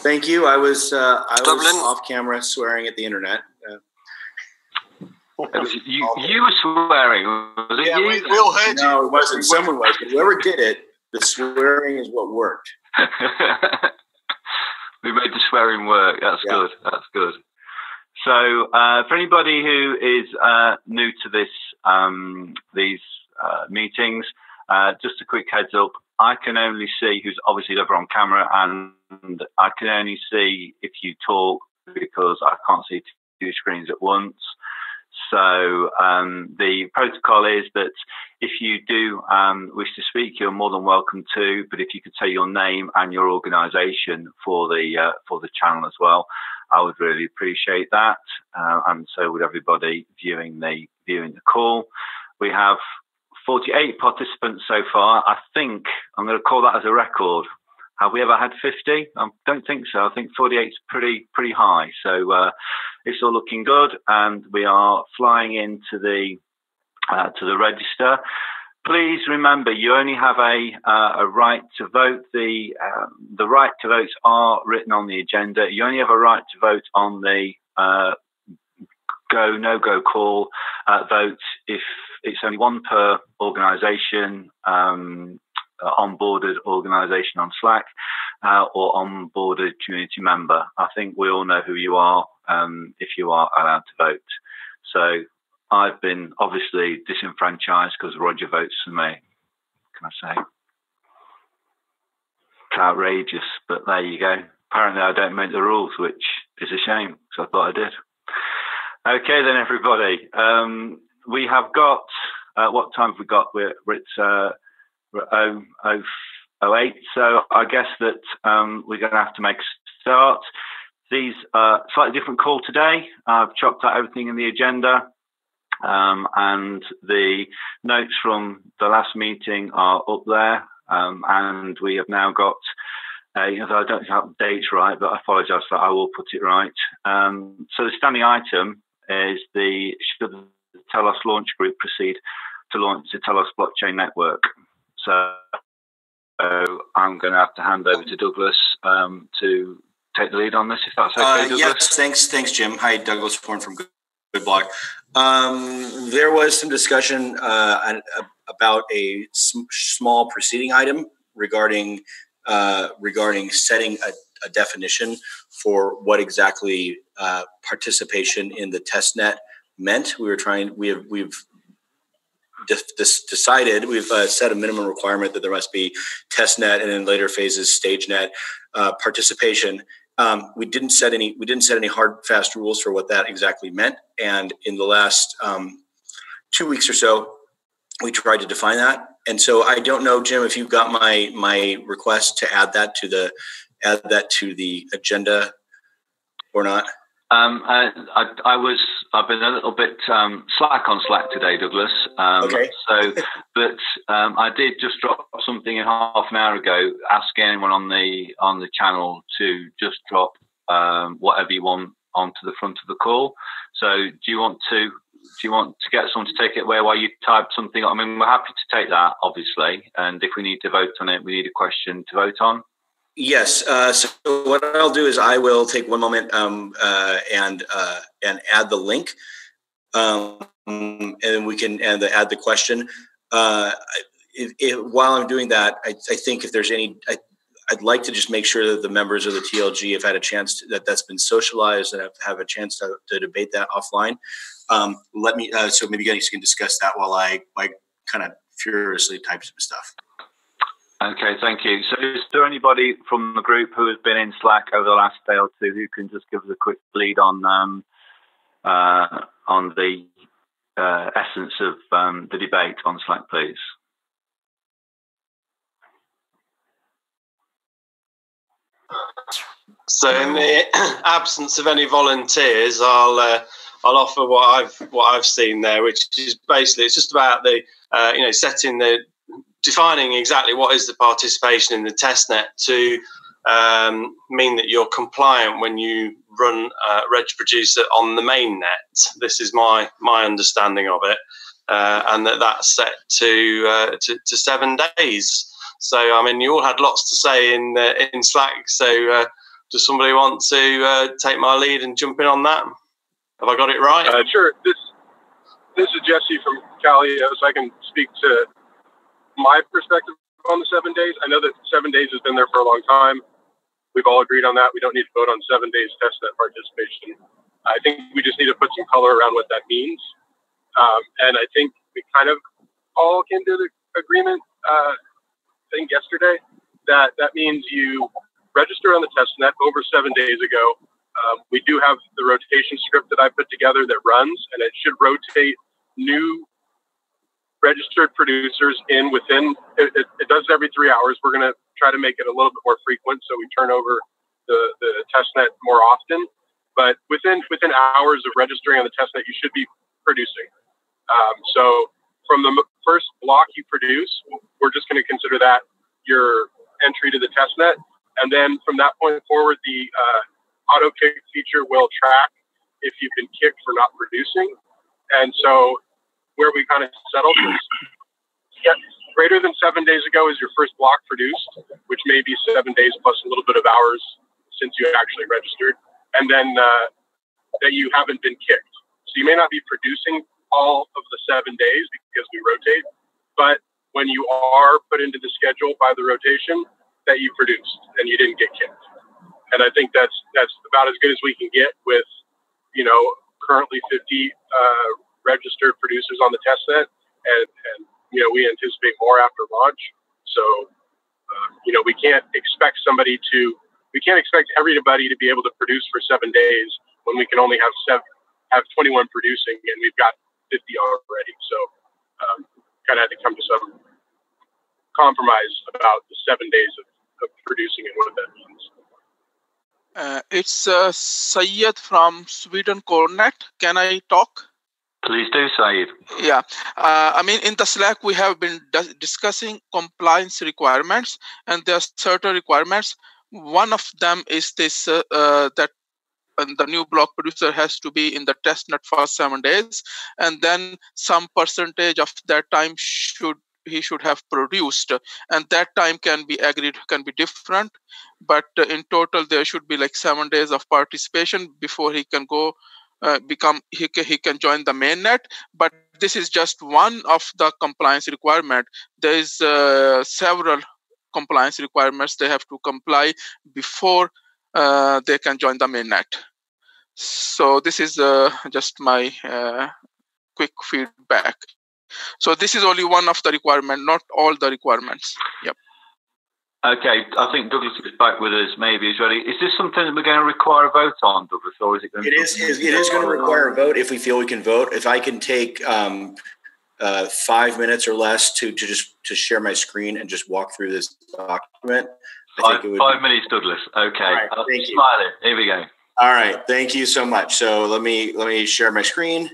Thank you. I was Dublin. off camera swearing at the internet. You were swearing. Was it Yeah, you? we all heard you. No, it wasn't. Someone was. But whoever did it, the swearing is what worked. We made the swearing work. That's good. That's good. So, for anybody who is new to these meetings, just a quick heads up. I can only see who's obviously over on camera, and I can only see if you talk because I can't see two screens at once. So the protocol is that if you do wish to speak, you're more than welcome to. But if you could say your name and your organisation for the channel as well, I would really appreciate that. And so would everybody viewing the call. We have 48 participants so far. I think I'm going to call that as a record. Have we ever had 50? I don't think so. I think 48 is pretty high. So it's all looking good, and we are flying into the register. Please remember, you only have a right to vote. The right to votes are written on the agenda. You only have a right to vote on the go no go call vote if it's only one per organisation. Onboarded organisation on Slack or onboarded community member. I think we all know who you are if you are allowed to vote. So I've been obviously disenfranchised because Roger votes for me. Can I say? It's outrageous, but there you go. Apparently I don't make the rules, which is a shame, so I thought I did. Okay then, everybody. We have got, what time have we got? We're at 08, so I guess that we're going to have to make a start. These are slightly different call today. I've chopped out everything in the agenda, and the notes from the last meeting are up there, and we have now got I don't have the dates right, but I apologise for that. I will put it right. So the standing item is should the Telos launch group proceed to launch the Telos blockchain network. So I'm going to have to hand over to Douglas to take the lead on this, if that's okay, Douglas. Yes, thanks, Jim. Hi, Douglas Horn from Good Block. There was some discussion about a small preceding item regarding setting a definition for what exactly participation in the testnet meant. We've decided, we've set a minimum requirement that there must be testnet and in later phases stagenet participation. We didn't set any hard fast rules for what that exactly meant. And in the last 2 weeks or so, we tried to define that. And so I don't know, Jim, if you've got my request to add that to the agenda or not. I've been a little bit slack on Slack today, Douglas. Okay. But I did just drop something in half an hour ago, asking anyone on the channel to just drop whatever you want onto the front of the call. So do you want to get someone to take it away while you type something? I mean, we're happy to take that, obviously, and if we need to vote on it, we need a question to vote on. Yes. So what I'll do is I will take one moment and add the link, and we can add the question. While I'm doing that, I think if there's any, I'd like to just make sure that the members of the TLG have had a chance that's been socialized and have a chance to debate that offline. Let me. So maybe you guys can discuss that while I kind of furiously type some stuff. Okay, thank you. So is there anybody from the group who has been in Slack over the last day or two who can just give us a quick lead on the essence of the debate on Slack, please? So in the absence of any volunteers, I'll offer what I've seen there, which is basically it's just about the defining exactly what is the participation in the testnet to mean that you're compliant when you run RegProducer on the main net. This is my understanding of it, and that's set to 7 days. So I mean, you all had lots to say in Slack. So Does somebody want to take my lead and jump in on that? Have I got it right? Sure. This is Jesse from Calios. I can speak to my perspective on the 7 days. I know that 7 days has been there for a long time. We've all agreed on that. We don't need to vote on 7 days testnet participation. I think we just need to put some color around what that means. And I think we kind of all came to the agreement, I think yesterday, that means you register on the testnet over 7 days ago. We do have the rotation script that I put together that runs, and it should rotate new registered producers in within, it does it every 3 hours. We're going to try to make it a little bit more frequent so we turn over the testnet more often. But within hours of registering on the testnet, you should be producing. So from the first block you produce, we're just going to consider that your entry to the testnet. And then from that point forward, the auto kick feature will track if you've been kicked for not producing. And so where we kind of settled is greater than 7 days ago is your first block produced, which may be 7 days plus a little bit of hours since you actually registered. And then that you haven't been kicked. So you may not be producing all of the 7 days because we rotate, but when you are put into the schedule by the rotation, that you produced and you didn't get kicked. And I think that's about as good as we can get with, currently 50 registered producers on the testnet, and we anticipate more after launch. So we can't expect everybody to be able to produce for 7 days when we can only have 21 producing and we've got 50 already. So kind of had to come to some compromise about the 7 days of producing and what that means. It's Syed from Sweden Cornet. Can I talk? Please do, Syed. Yeah. In the Slack, we have been discussing compliance requirements, and there are certain requirements. One of them is this, that the new block producer has to be in the testnet for 7 days, and then some percentage of that time he should have produced, and that time can be different, but in total there should be like 7 days of participation before he can go he can join the mainnet. But this is just one of the compliance requirement. There is several compliance requirements they have to comply before they can join the mainnet. So this is just my quick feedback. So this is only one of the requirements, not all the requirements. Yep. Okay, I think Douglas is back with us. Maybe he's ready. Is this something that we're going to require a vote on, Douglas, or is it going to? It is going to require a vote if we feel we can vote. If I can take 5 minutes or less to share my screen and just walk through this document. I think it would 5 minutes, Douglas. Okay. Right, thank you. Smiling. Here we go. All right. Thank you so much. So let me share my screen.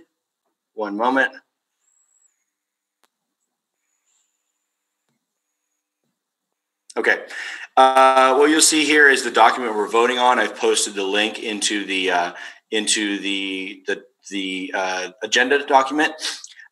One moment. Okay. What you'll see here is the document we're voting on. I've posted the link into the agenda document.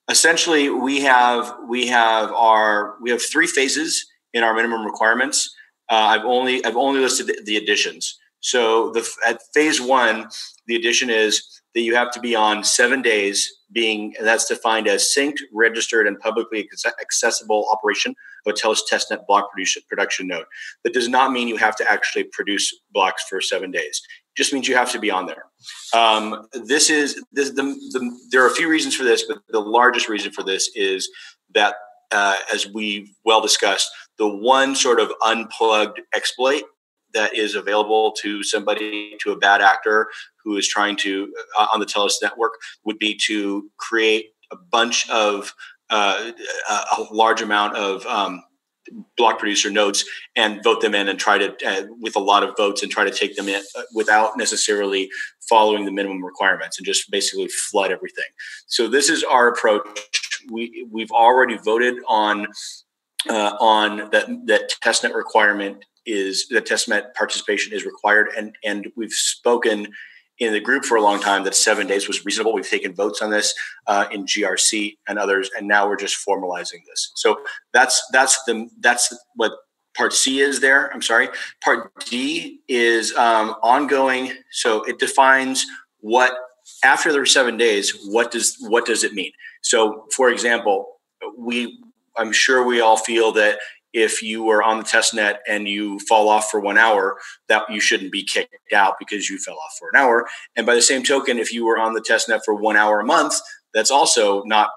Essentially, we have 3 phases in our minimum requirements. I've only listed the additions. So at phase 1, the addition is that you have to be on 7 days, and that's defined as synced, registered, and publicly accessible operation of a Telos testnet block production node. That does not mean you have to actually produce blocks for 7 days. It just means you have to be on there. There are a few reasons for this, but the largest reason for this is that, as we well discussed, the one sort of unplugged exploit that is available to a bad actor who is trying to, on the Telos network, would be to create a bunch of, a large amount of block producer nodes and vote them in and try to, with a lot of votes, and try to take them in without necessarily following the minimum requirements and just basically flood everything. So this is our approach. We've already voted on that testnet requirement is that testnet participation is required, and we've spoken in the group for a long time that 7 days was reasonable. We've taken votes on this in GRC and others, and now we're just formalizing this. So that's what Part C is there. I'm sorry. Part D is ongoing. So it defines what after the 7 days. What does it mean? So, for example, I'm sure we all feel that if you were on the test net and you fall off for 1 hour, that you shouldn't be kicked out because you fell off for an hour. And by the same token, if you were on the test net for 1 hour a month, that's also not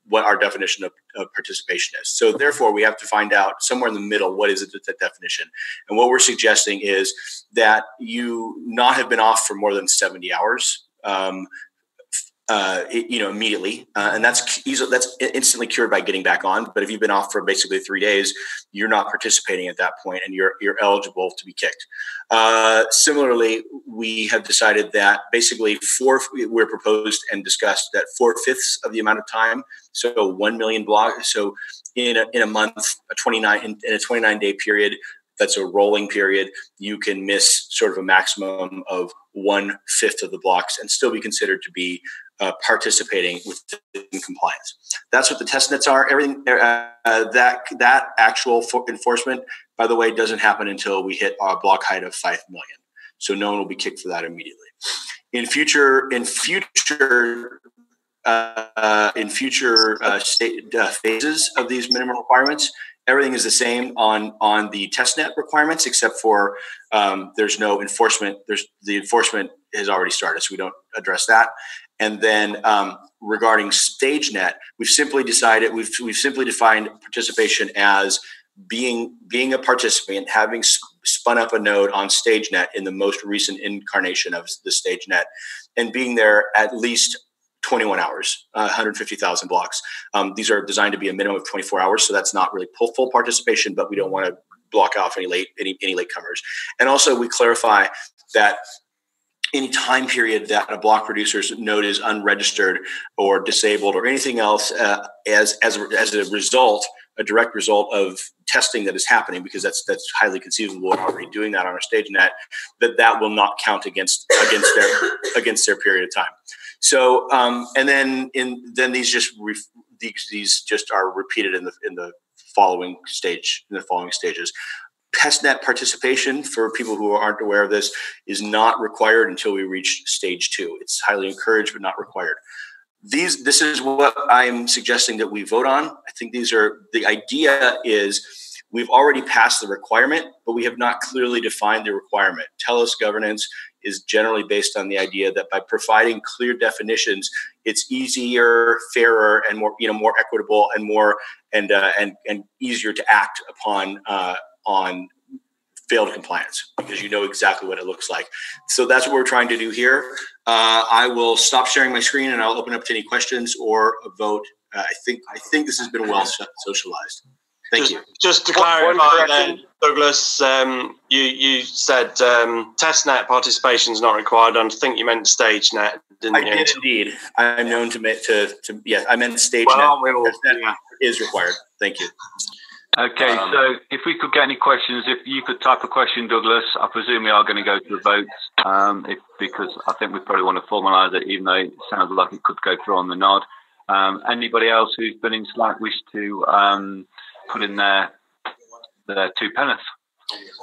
what our definition of participation is. So therefore, we have to find out somewhere in the middle, what is that definition? And what we're suggesting is that you not have been off for more than 70 hours, immediately. And that's instantly cured by getting back on. But if you've been off for basically 3 days, you're not participating at that point and you're eligible to be kicked. Similarly, we have decided that basically we're proposed and discussed that 4/5 of the amount of time. So 1 million blocks. So in a month, in a 29-day period, that's a rolling period, you can miss sort of a maximum of 1/5 of the blocks and still be considered to be participating within compliance. That's what the test nets are. Everything that actual enforcement, by the way, doesn't happen until we hit our block height of 5 million. So no one will be kicked for that immediately. In future phases of these minimum requirements, everything is the same on the test net requirements, except for there's no enforcement. The enforcement has already started, so we don't address that. And then regarding StageNet, we've simply defined participation as being a participant, having spun up a node on StageNet in the most recent incarnation of the StageNet, and being there at least 21 hours, 150,000 blocks. These are designed to be a minimum of 24 hours, so that's not really full participation, but we don't want to block off any latecomers. And also, we clarify that any time period that a block producer's node is unregistered or disabled or anything else as a result, a direct result of testing that is happening, because that's highly conceivable. We're already doing that on our StageNet, that will not count against their period of time. So and then these just are repeated in the following stages. Testnet participation, for people who aren't aware of this, is not required until we reach stage 2. It's highly encouraged, but not required. This is what I'm suggesting that we vote on. I think the idea is we've already passed the requirement, but we have not clearly defined the requirement. Telos governance is generally based on the idea that by providing clear definitions, it's easier, fairer, and more equitable and more and easier to act upon on failed compliance, because you know exactly what it looks like. So that's what we're trying to do here. I will stop sharing my screen and I'll open up to any questions or a vote. I think this has been well socialized. Thank you. Just to clarify then, Douglas, you said testnet participation is not required. I think you meant StageNet, didn't you? I did indeed. I'm known to yes, I meant StageNet. Testnet is required. Thank you. Okay, so if we could get any questions, if you could type a question, Douglas, I presume we are going to go to the votes, because I think we probably want to formalise it, even though it sounds like it could go through on the nod. Anybody else who's been in Slack wish to put in their 2 pence?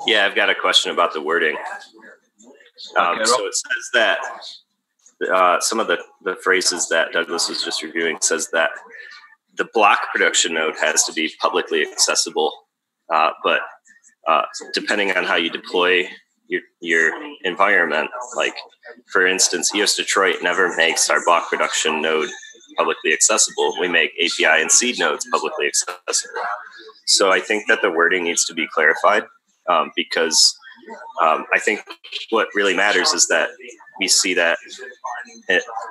Yeah, I've got a question about the wording. Okay, so it says that some of the phrases that Douglas was just reviewing says that the block production node has to be publicly accessible, but depending on how you deploy your environment, like for instance, EOS Detroit never makes our block production node publicly accessible. We make API and seed nodes publicly accessible. So I think that the wording needs to be clarified, because I think what really matters is that we see that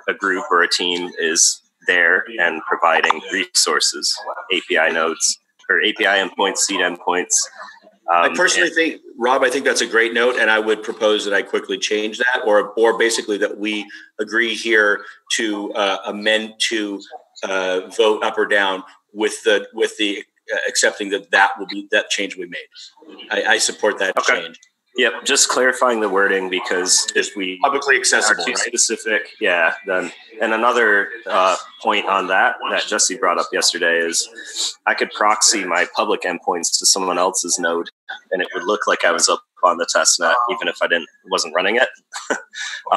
a group or a team is there and providing resources, API nodes or API endpoints, seed endpoints. I personally think, Rob, I think that's a great note, and I would propose that I quickly change that, or basically that we agree here to amend to vote up or down with the accepting that change will be made. I support that change. Yep, just clarifying the wording, because if we publicly accessible, are too right? specific, then. And another point on that Jesse brought up yesterday is I could proxy my public endpoints to someone else's node and it would look like I was up on the test net, even if I wasn't running it.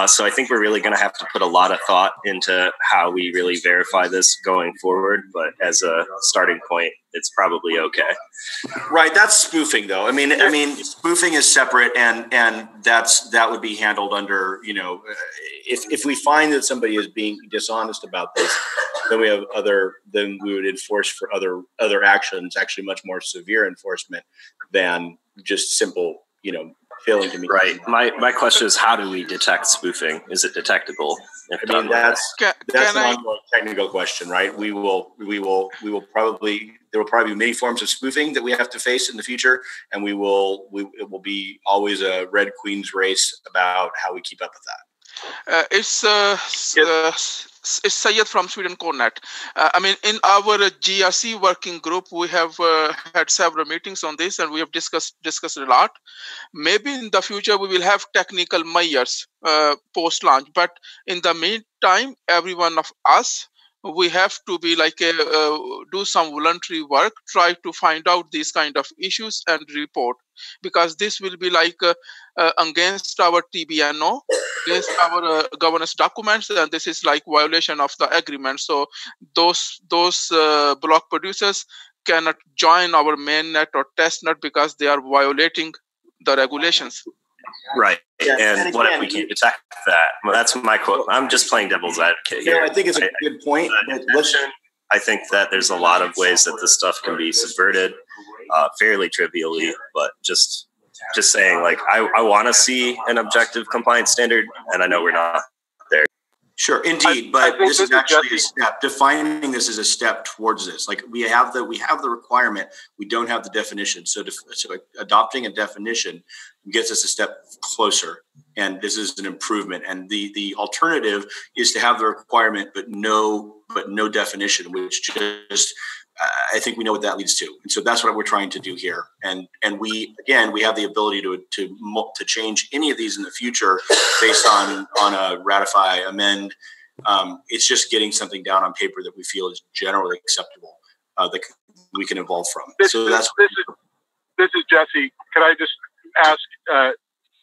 So I think we're really going to have to put a lot of thought into how we really verify this going forward. But as a starting point, it's probably okay. Right. That's spoofing, though. I mean, spoofing is separate, and that would be handled under, if we find that somebody is being dishonest about this, then we would enforce for other actions, actually much more severe enforcement than just simple, failing to meet. Right. My question is, how do we detect spoofing? Is it detectable? That's an ongoing technical question, right? We will probably, there will probably be many forms of spoofing that we have to face in the future, and it will be always a Red Queen's race about how we keep up with that. It's Sayed from Sweden CoreNet. In our GRC working group, we have had several meetings on this, and we have discussed a lot. Maybe in the future we will have technical measures post launch, but in the meantime, every one of us, we have to be do some voluntary work, try to find out these kind of issues and report, because this will be against our TBNO, against our governance documents, and this is violation of the agreement. So those block producers cannot join our mainnet or testnet because they are violating the regulations. Right. And what if we can't detect that? Well, that's my quote. I'm just playing devil's advocate here. I think it's a good point. I think that there's a lot of ways that this stuff can be subverted fairly trivially, but just saying I want to see an objective compliance standard, and I know we're not there. Sure, indeed, but this is actually a step. Defining this is a step towards this. We have the requirement, we don't have the definition. So adopting a definition gets us a step closer, and this is an improvement. And the alternative is to have the requirement but no definition, which just I think we know what that leads to. And so that's what we're trying to do here. And we have the ability to change any of these in the future based on a ratify, amend. It's just getting something down on paper that we feel is generally acceptable that we can evolve from. This is Jesse. Could I just ask,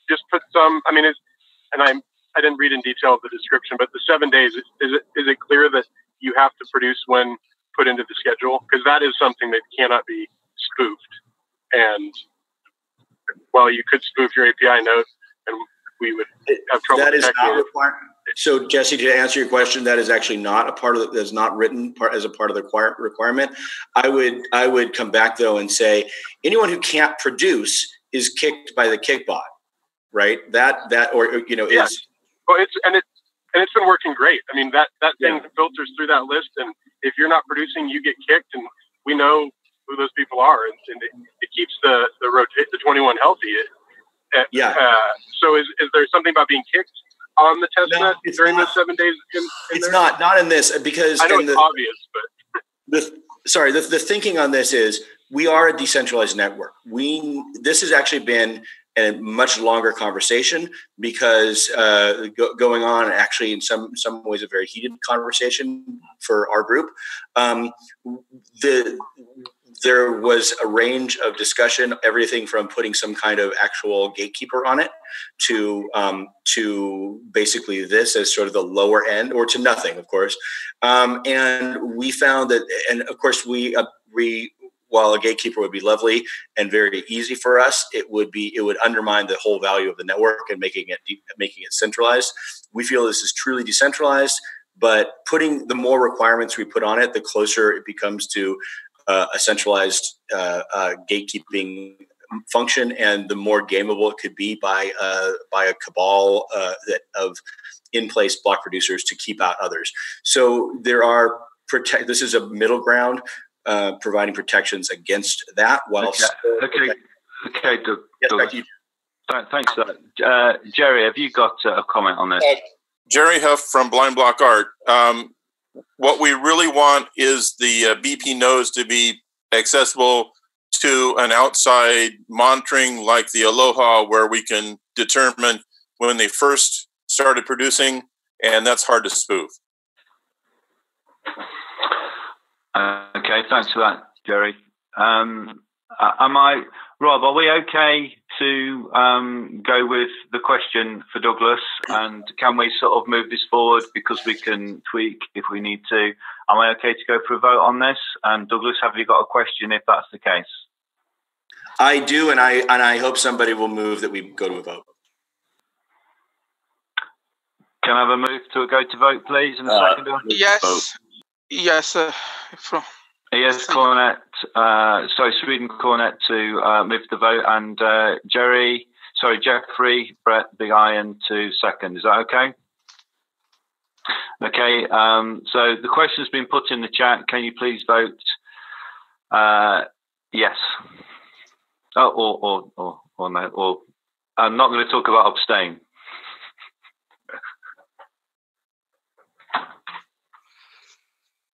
just put some, I didn't read in detail the description, but the 7 days, is it clear that you have to produce when put into the schedule? Because that is something that cannot be spoofed. And while you could spoof your API note, and we would have trouble. That is not required. So, Jesse, to answer your question, that is actually not a part of it. That's not written as a part of the requirement. I would come back though and say anyone who can't produce is kicked by the kickbot, right? Yes. Well, it's been working great. That thing filters through that list, and if you're not producing, you get kicked, and we know who those people are, and it keeps the 21 healthy. So is there something about being kicked on the test net during those 7 days? It's not in this, because I know it's obvious, but the thinking on this is we are a decentralized network. This has actually been a much longer conversation, because going on actually in some ways a very heated conversation for our group. There was a range of discussion, everything from putting some kind of actual gatekeeper on it to basically this as sort of the lower end, or to nothing, of course. And we found that, and of course while a gatekeeper would be lovely and very easy for us, it would undermine the whole value of the network and making it centralized. We feel this is truly decentralized, but putting the more requirements we put on it, the closer it becomes to a centralized gatekeeping function, and the more gameable it could be by a cabal of in-place block producers to keep out others. So this is a middle ground. Providing protections against that while okay, Doug. Thanks for that. Jerry, have you got a comment on this? Jerry Huff from Blind Block Art. What we really want is the BP nodes to be accessible to an outside monitoring like the Aloha, where we can determine when they first started producing, and that's hard to spoof. Okay, thanks for that, Jerry. Rob, are we okay to go with the question for Douglas? And can we sort of move this forward, because we can tweak if we need to? Am I okay to go for a vote on this? And Douglas, have you got a question if that's the case? I do, and I hope somebody will move that we go to a vote. Can I have a move to go to vote, please, in a second? Yes. Yes. Yes, Cornet. Sweden Cornet to move the vote, and Jeffrey, Brett, Big Iron to second. Is that okay? Okay. So the question's been put in the chat. Can you please vote yes? Or no. Or I'm not going to talk about abstain.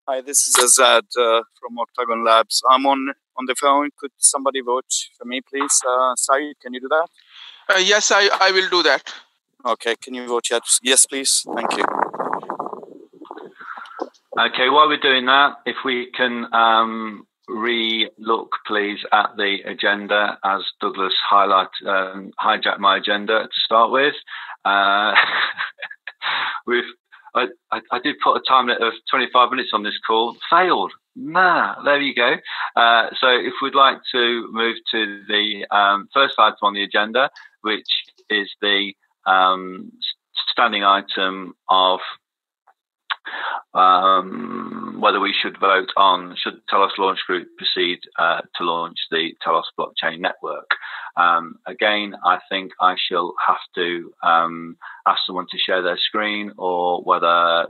Hi, this is Azad from Octagon Labs. I'm on the phone. Could somebody vote for me, please? Saeed, can you do that? Yes, I will do that. Okay, can you vote yes, please? Thank you. Okay, while we're doing that, if we can re-look, please, at the agenda, as Douglas hijacked my agenda to start with. I did put a time limit of 25 minutes on this call. Failed. There you go. So if we'd like to move to the first item on the agenda, which is the standing item of whether we should vote on should Telos Launch Group proceed to launch the Telos blockchain network. Again, I think I shall have to ask someone to share their screen, or whether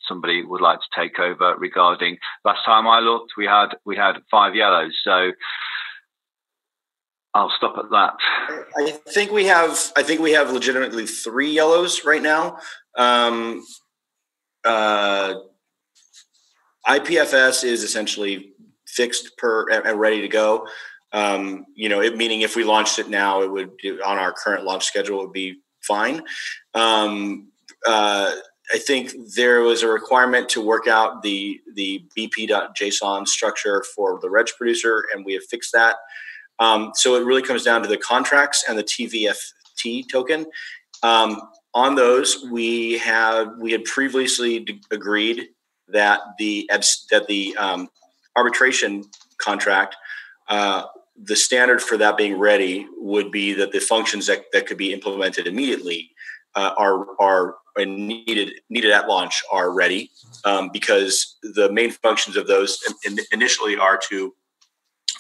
somebody would like to take over regarding. Last time I looked, we had 5 yellows, so I'll stop at that. I think we have legitimately 3 yellows right now. IPFS is essentially fixed and ready to go. Meaning if we launched it now, it would, on our current launch schedule, it would be fine. I think there was a requirement to work out the BP.json structure for the reg producer, and we have fixed that. So it really comes down to the contracts and the TVFT token. On those, we had previously agreed that the arbitration contract, the standard for that being ready would be that the functions that could be implemented immediately are needed at launch are ready, because the main functions of those initially are to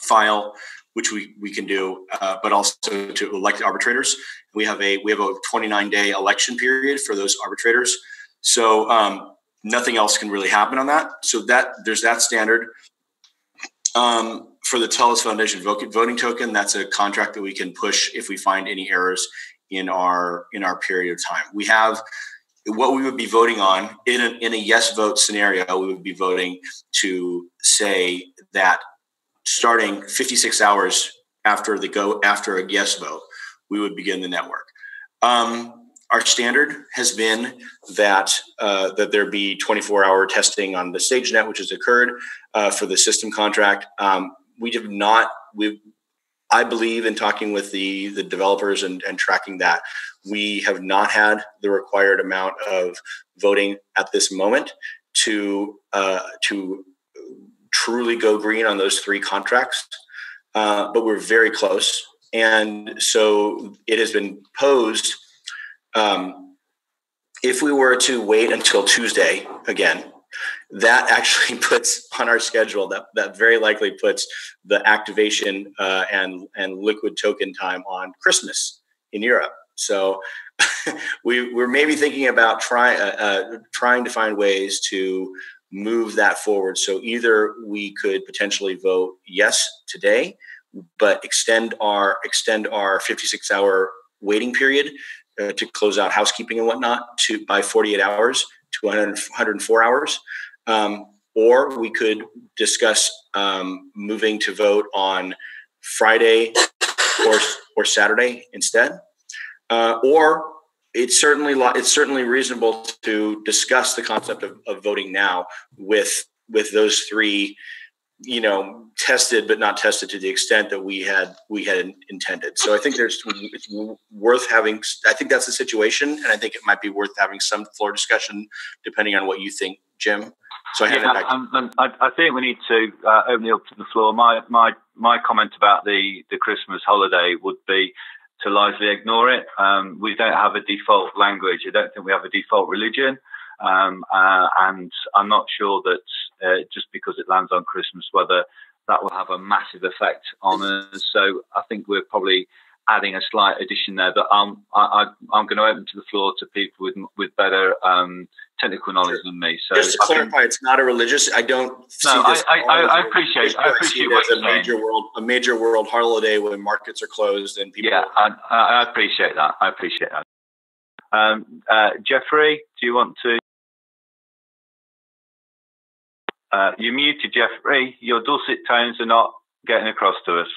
file, which we can do, but also to elect arbitrators. We have a 29-day election period for those arbitrators. So nothing else can really happen on that. So there's that standard. For the Telos Foundation voting token, that's a contract that we can push if we find any errors in our period of time. We have what we would be voting on in a yes vote scenario. We would be voting to say that starting 56 hours after a yes vote, we would begin the network. Our standard has been that there be 24-hour testing on the StageNet, which has occurred for the system contract. We have not. I believe in talking with the developers and tracking that, we have not had the required amount of voting at this moment to truly go green on those 3 contracts, but we're very close. And so it has been posed, if we were to wait until Tuesday again, that actually puts on our schedule, that very likely puts the activation and liquid token time on Christmas in Europe. So we're maybe thinking about trying to find ways to move that forward. So either we could potentially vote yes today, but extend our 56-hour waiting period to close out housekeeping and whatnot by 48 hours to 104 hours. Or we could discuss moving to vote on Friday or Saturday instead. Or it's certainly reasonable to discuss the concept of voting now with those 3 tested, but not tested to the extent that we had intended. So I think it's worth having. I think that's the situation, and I think it might be worth having some floor discussion, depending on what you think, Jim. So I think we need to open it up to the floor. My comment about the Christmas holiday would be to largely ignore it. We don't have a default language. I don't think we have a default religion. And I'm not sure that just because it lands on Christmas, whether that will have a massive effect on us. So I think we're probably adding a slight addition there. But I'm going to open to the floor to people with better technical knowledge than me. So just to clarify, it's not a religious. I don't. No, I appreciate what you're saying. A major world holiday when markets are closed and people. Yeah, I appreciate that. I appreciate that. Jeffrey, do you want to? You're muted, Jeffrey. Your dulcet tones are not getting across to us.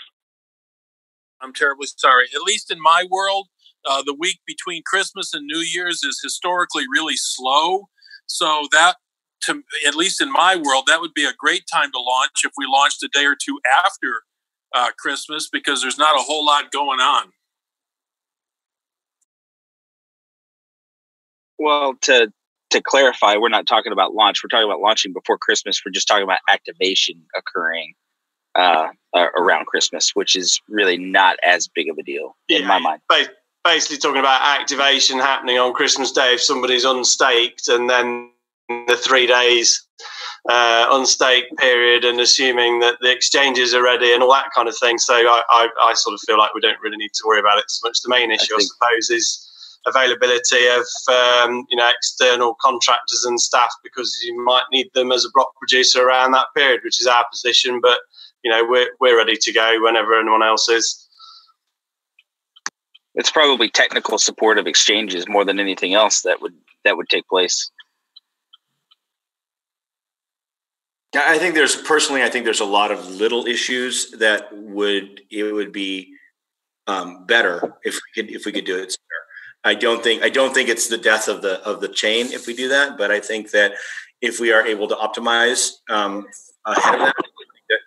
I'm terribly sorry. At least in my world, the week between Christmas and New Year's is historically really slow. So that, at least in my world, that would be a great time to launch if we launched a day or two after Christmas, because there's not a whole lot going on. Well, to clarify, we're not talking about launch. We're talking about launching before Christmas. We're just talking about activation occurring around Christmas, which is really not as big of a deal in my mind. Basically talking about activation happening on Christmas Day if somebody's unstaked, and then the 3 days unstaked period, and assuming that the exchanges are ready and all that kind of thing. So I sort of feel like we don't really need to worry about it so much. The main issue, I suppose, is availability of external contractors and staff, because you might need them as a block producer around that period, which is our position. But we're ready to go whenever anyone else is. It's probably technical support of exchanges more than anything else that would take place. I think there's a lot of little issues that it would be better if we could do it sooner. I don't think it's the death of the chain if we do that, but I think that if we are able to optimize ahead of that,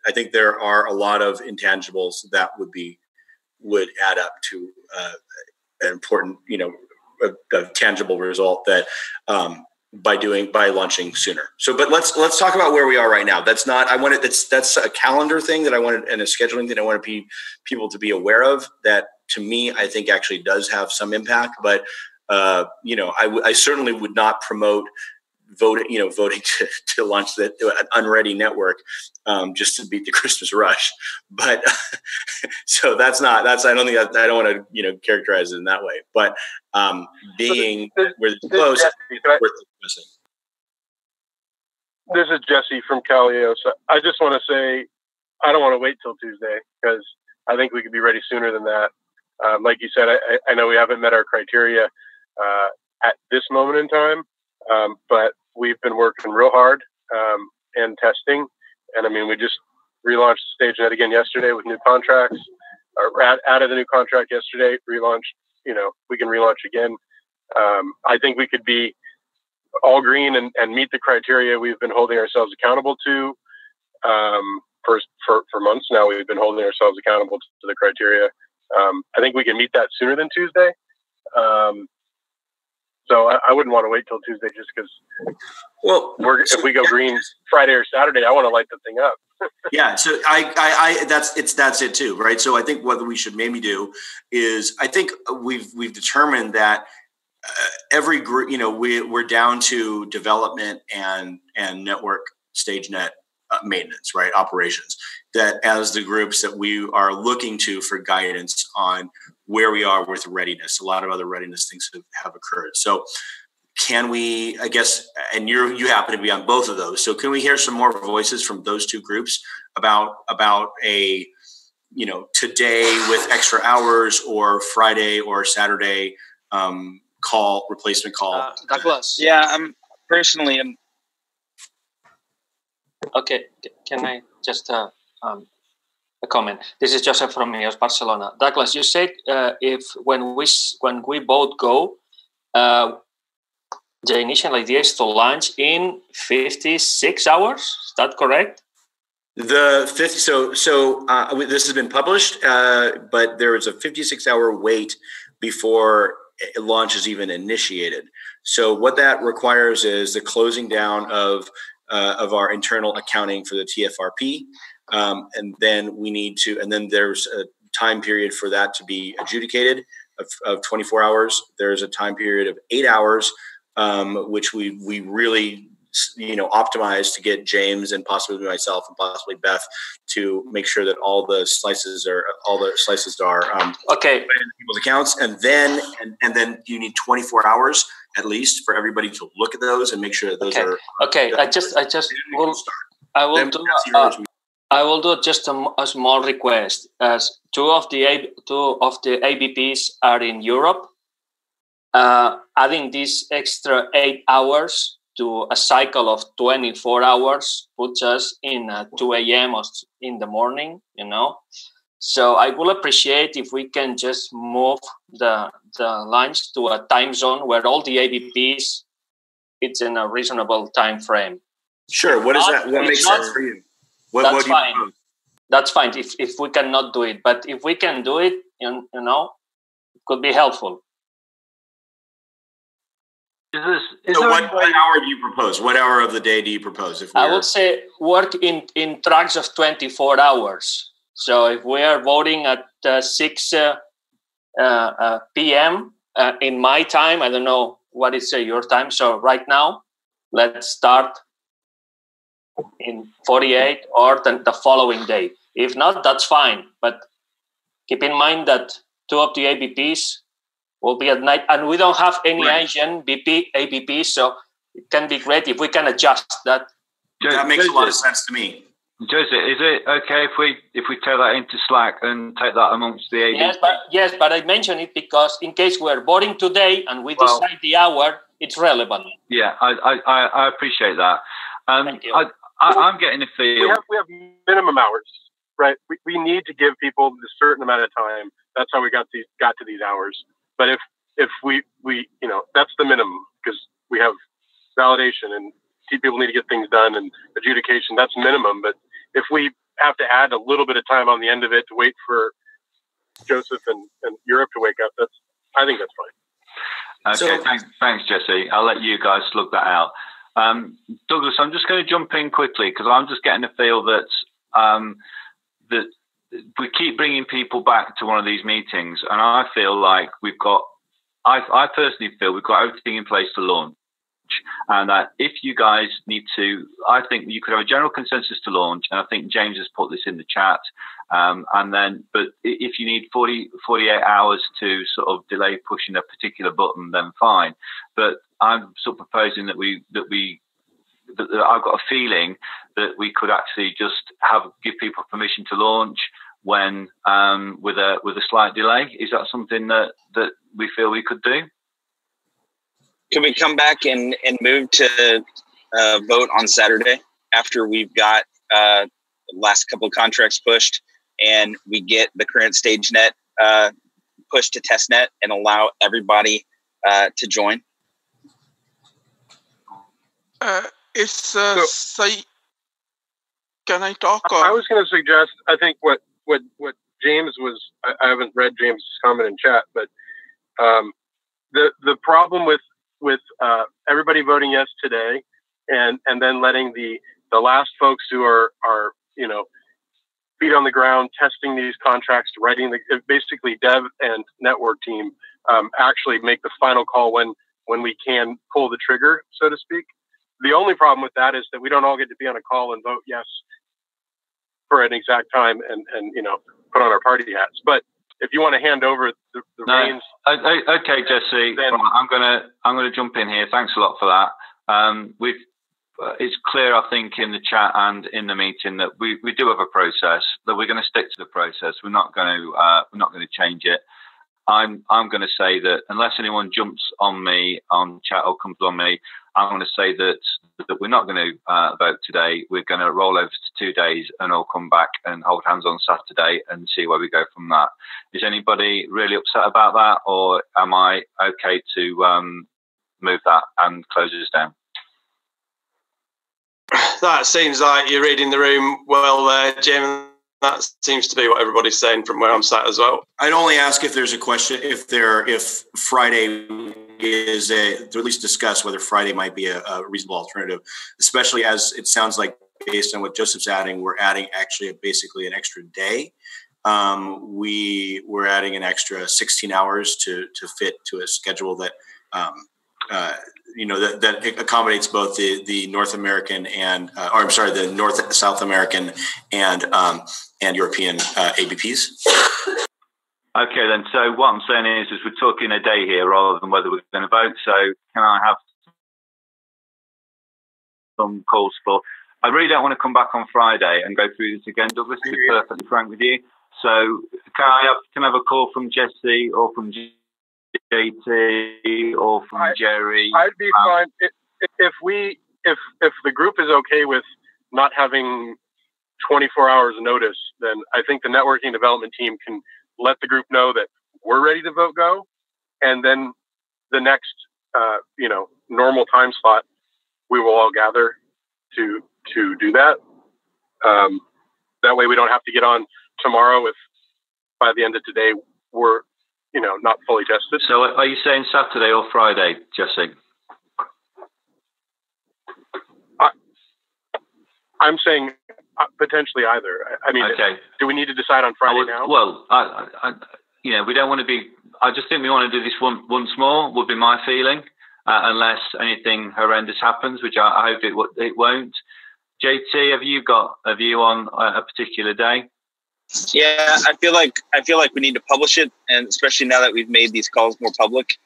I think there are a lot of intangibles that would add up to an important, a tangible result that by launching sooner. So, but let's talk about where we are right now. That's a calendar thing that I wanted, and a scheduling thing I want people to be aware of. That to me, I think actually does have some impact. But I certainly would not promote voting to launch an unready network just to beat the Christmas rush. But so I don't want to characterize it in that way. But being where it's close, it's worth discussing. This is Jesse from Calios. I just want to say I don't want to wait till Tuesday, because I think we could be ready sooner than that. Like you said, I know we haven't met our criteria at this moment in time, but we've been working real hard and testing. And I mean, we just relaunched StageNet again yesterday with new contracts, or added a new contract yesterday, relaunched, we can relaunch again. I think we could be all green and meet the criteria we've been holding ourselves accountable to. For months now, we've been holding ourselves accountable to the criteria. I think we can meet that sooner than Tuesday. So I wouldn't want to wait till Tuesday just because. Well, if we go green Friday or Saturday, I want to light the thing up. Yeah, so that's it too, right? So I think what we should maybe do is, I think we've determined that every group, we're down to development and network StageNet maintenance, right? Operations. That as the groups that we are looking to for guidance on where we are with readiness. A lot of other readiness things have occurred. So can we, I guess, and you happen to be on both of those. So can we hear some more voices from those two groups about a, today with extra hours, or Friday or Saturday replacement call? Douglas. Yeah, I'm personally. Okay, can I just a comment? This is Joseph from EOS Barcelona. Douglas, you said when we both go, the initial idea is to launch in 56 hours. Is that correct? The 50. This has been published, but there is a 56-hour wait before launch is even initiated. So what that requires is the closing down of our internal accounting for the TFRP, and then we need to. And then there's a time period for that to be adjudicated of 24 hours. There's a time period of 8 hours, which we really optimize to get James and possibly myself and possibly Beth to make sure that all the slices are okay in people's accounts, and then you need 24 hours at least for everybody to look at those and make sure that those are okay. I will do just a small request, as two of the ABPs are in Europe. Adding these extra 8 hours to a cycle of 24 hours puts us in 2 a.m. or in the morning, So I will appreciate if we can just move the lines to a time zone where all the ABPs, it's in a reasonable time frame. Sure. What is that? What makes sense for you? That's fine. That's fine if we cannot do it. But if we can do it, it could be helpful. What hour do you propose? What hour of the day do you propose? I would say work in tracks of 24 hours. So if we are voting at 6 p.m. In my time, I don't know what is your time. So right now, let's start in 48 or the following day. If not, that's fine. But keep in mind that two of the ABPs will be at night, and we don't have any Asian ABP, so it can be great if we can adjust that. That makes a lot of sense to me. Joseph, is it okay if we take that into Slack and take that amongst the ABP? Yes, but I mention it because in case we're voting today and we decide the hour, it's relevant. Yeah, I appreciate that. Thank you. I'm getting a feel. We have minimum hours, right? We need to give people a certain amount of time. That's how we got to these hours. But if we that's the minimum, because we have validation and people need to get things done and adjudication. That's minimum. But if we have to add a little bit of time on the end of it to wait for Joseph and Europe to wake up, I think that's fine. Okay, thanks, Jesse. I'll let you guys slug that out. Douglas, I'm just going to jump in quickly because I'm just getting a feel that that we keep bringing people back to one of these meetings, and I feel like I personally feel we've got everything in place to launch, and that if you guys need to, I think you could have a general consensus to launch, and I think James has put this in the chat, but if you need 48 hours to sort of delay pushing a particular button, then fine. But I'm sort of proposing that I've got a feeling that we could actually just give people permission to launch when with a slight delay. Is that something that we feel we could do? Can we come back and move to vote on Saturday after we've got the last couple of contracts pushed and we get the current StageNet pushed to testnet and allow everybody to join? Can I talk? I was going to suggest, I think what James was, I haven't read James' comment in chat, but the problem with everybody voting yes today and then letting the last folks who are feet on the ground testing these contracts, writing basically dev and network team actually make the final call when we can pull the trigger, so to speak. The only problem with that is that we don't all get to be on a call and vote yes for an exact time and put on our party hats. But if you want to hand over the reins, okay, Jesse, I'm gonna jump in here. Thanks a lot for that. It's clear, I think, in the chat and in the meeting that we do have a process, that we're going to stick to the process. We're not going to change it. I'm going to say that unless anyone jumps on me on chat or comes on me, I'm going to say that we're not going to vote today. We're going to roll over to 2 days and all come back and hold hands on Saturday and see where we go from that. Is anybody really upset about that, or am I okay to move that and close this down? That seems like you're reading the room well there, Jim. That seems to be what everybody's saying from where I'm sat as well. I'd only ask if there's a question, if Friday is to at least discuss whether Friday might be a reasonable alternative, especially as it sounds like based on what Joseph's adding, we're adding actually basically an extra day. We're adding an extra 16 hours to fit to a schedule that, that accommodates both the North American and, the North South American and European ABPs. Okay, then. So what I'm saying is we're talking a day here rather than whether we're going to vote. So can I have some calls for? I really don't want to come back on Friday and go through this again, Douglas. To be perfectly frank with you. So can I have a call from Jesse or from JT or from Jerry? I'd be fine if the group is okay with not having 24 hours notice. Then I think the networking development team can let the group know that we're ready to vote go, and then the next normal time slot we will all gather to do that. That way we don't have to get on tomorrow if by the end of today we're not fully tested. So are you saying Saturday or Friday, Jesse? I'm saying potentially either. I mean, okay. Do we need to decide on Friday now? Well, we don't want to be. I just think we want to do this once more. Would be my feeling, unless anything horrendous happens, which I hope it won't. JT, have you got a view on a particular day? Yeah, I feel like we need to publish it, and especially now that we've made these calls more public,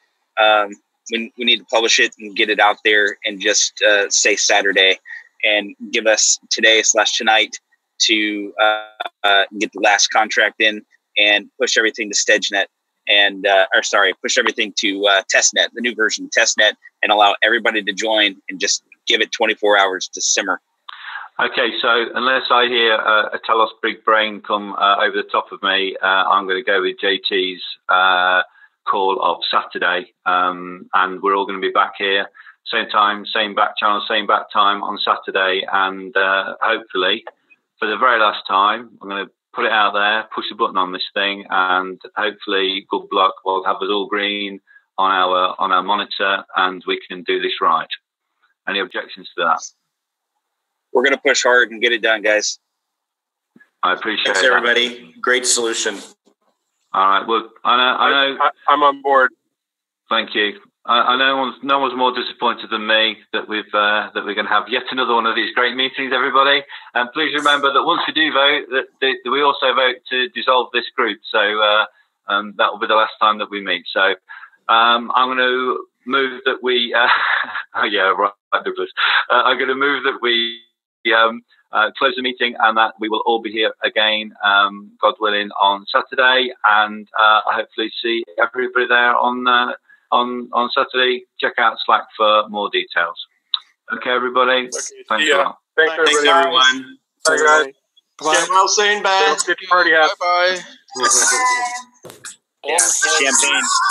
we need to publish it and get it out there, and just say Saturday, and give us today/tonight to get the last contract in and push everything to StageNet and push everything to TestNet, the new version of TestNet, and allow everybody to join and just give it 24 hours to simmer. Okay, so unless I hear a Telos big brain come over the top of me, I'm going to go with JT's call of Saturday, and we're all going to be back here, same time, same back channel, same back time on Saturday, and hopefully, for the very last time, I'm going to put it out there, push the button on this thing, and hopefully, good luck, will have us all green on our monitor, and we can do this right. Any objections to that? We're going to push hard and get it done, guys. I appreciate it. Thanks, everybody. Great solution. All right. Well, I know. I'm on board. Thank you. I know no one's more disappointed than me that we're going to have yet another one of these great meetings, everybody. And please remember that once we do vote, that we also vote to dissolve this group. So that will be the last time that we meet. So I'm going to move that we. Yeah, right, Douglas. I'm going to move that we. Close the meeting, and that we will all be here again, God willing, on Saturday, and hopefully see everybody there on Saturday. Check out Slack for more details. Okay, everybody. Thanks a lot. Thanks everyone. Bye, guys. Bye. Get well soon, Ben. Good party. Bye. Yeah, champagne.